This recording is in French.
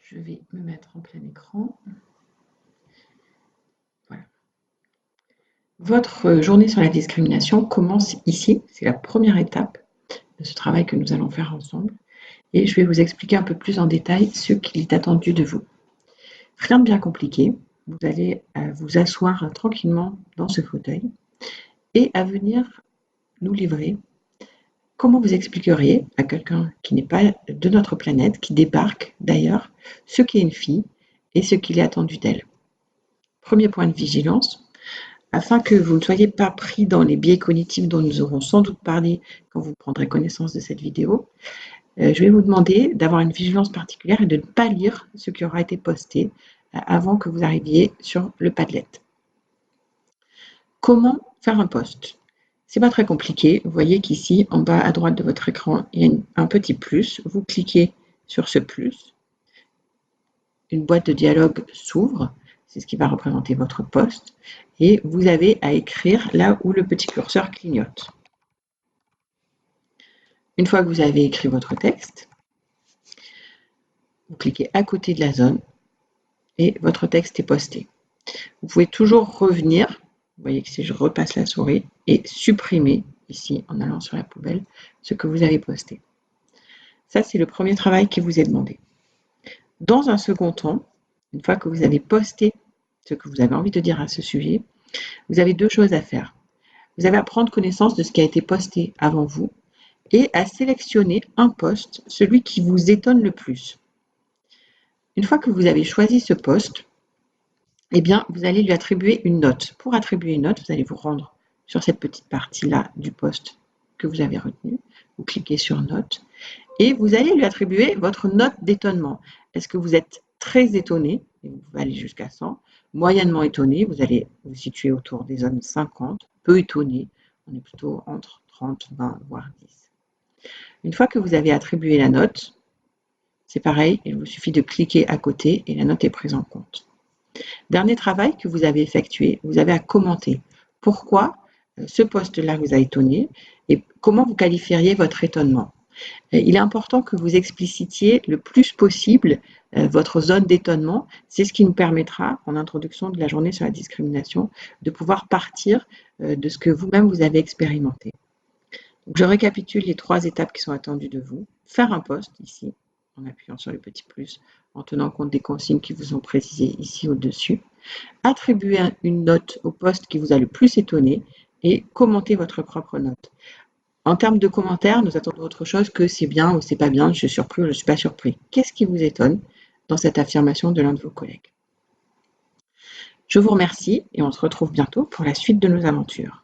Je vais me mettre en plein écran. Voilà. Votre journée sur la discrimination commence ici. C'est la première étape de ce travail que nous allons faire ensemble. Et je vais vous expliquer un peu plus en détail ce qu'il est attendu de vous. Rien de bien compliqué. Vous allez vous asseoir tranquillement dans ce fauteuil et à venir nous livrer comment vous expliqueriez à quelqu'un qui n'est pas de notre planète, qui débarque d'ailleurs, ce qu'est une fille et ce qu'il est attendu d'elle. Premier point de vigilance, afin que vous ne soyez pas pris dans les biais cognitifs dont nous aurons sans doute parlé quand vous prendrez connaissance de cette vidéo, je vais vous demander d'avoir une vigilance particulière et de ne pas lire ce qui aura été posté avant que vous arriviez sur le Padlet. Comment faire un post? C'est pas très compliqué. Vous voyez qu'ici, en bas à droite de votre écran, il y a un petit plus. Vous cliquez sur ce plus. Une boîte de dialogue s'ouvre. C'est ce qui va représenter votre post. Et vous avez à écrire là où le petit curseur clignote. Une fois que vous avez écrit votre texte, vous cliquez à côté de la zone et votre texte est posté. Vous pouvez toujours revenir, vous voyez que si je repasse la souris, et supprimer, ici en allant sur la poubelle, ce que vous avez posté. Ça, c'est le premier travail qui vous est demandé. Dans un second temps, une fois que vous avez posté ce que vous avez envie de dire à ce sujet, vous avez deux choses à faire. Vous avez à prendre connaissance de ce qui a été posté avant vous et à sélectionner un post, celui qui vous étonne le plus. Une fois que vous avez choisi ce post, eh bien, vous allez lui attribuer une note. Pour attribuer une note, vous allez vous rendre sur cette petite partie-là du post que vous avez retenu. Vous cliquez sur note et vous allez lui attribuer votre note d'étonnement. Est-ce que vous êtes très étonné? Vous pouvez aller jusqu'à 100. Moyennement étonné, vous allez vous situer autour des zones 50. Peu étonné, on est plutôt entre 30, 20, voire 10. Une fois que vous avez attribué la note, c'est pareil, il vous suffit de cliquer à côté et la note est prise en compte. Dernier travail que vous avez effectué, vous avez à commenter. Pourquoi ce poste-là vous a étonné et comment vous qualifieriez votre étonnement? Il est important que vous explicitiez le plus possible votre zone d'étonnement. C'est ce qui nous permettra, en introduction de la journée sur la discrimination, de pouvoir partir de ce que vous-même vous avez expérimenté. Donc, je récapitule les 3 étapes qui sont attendues de vous. Faire un post ici, en appuyant sur le petit plus, en tenant compte des consignes qui vous sont précisées ici au-dessus. Attribuer une note au post qui vous a le plus étonné et commenter votre propre note. En termes de commentaires, nous attendons autre chose que c'est bien ou c'est pas bien, je suis surpris ou je ne suis pas surpris. Qu'est-ce qui vous étonne dans cette affirmation de l'un de vos collègues? Je vous remercie et on se retrouve bientôt pour la suite de nos aventures.